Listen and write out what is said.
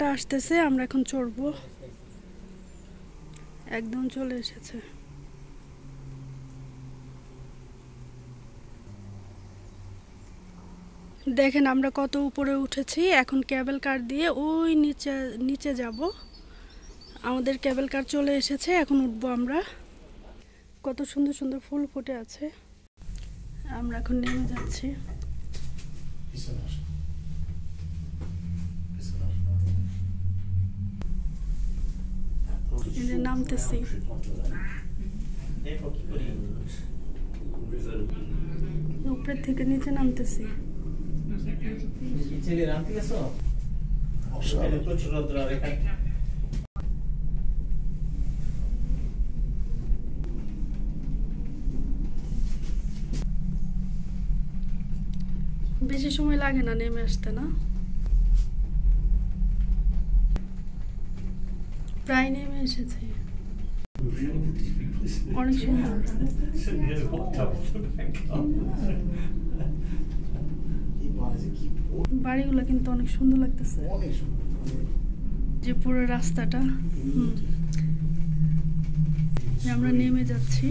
কারটা আসতেছে, আমরা এখন চড়বো। একদম চলে এসেছে। দেখেন আমরা কত উপরে উঠেছি। এখন কেবল কার দিয়ে ওই নিচে নিচে যাব। আমাদের কেবল কার চলে এসেছে, এখন উঠবো আমরা। কত সুন্দর সুন্দর ফুল ফুটে আছে। আমরা এখন নেমে যাচ্ছি। নামতেছি। উপরের থেকে নিচে নামতেছি। বেশি সময় লাগে না নেমে আসতে, না? প্রায় নেমে এসেছি। অনেক সুন্দর। বাড়িগুলো কিন্তু অনেক সুন্দর লাগতেছে, যে পুরো রাস্তাটা। আমরা নেমে যাচ্ছি।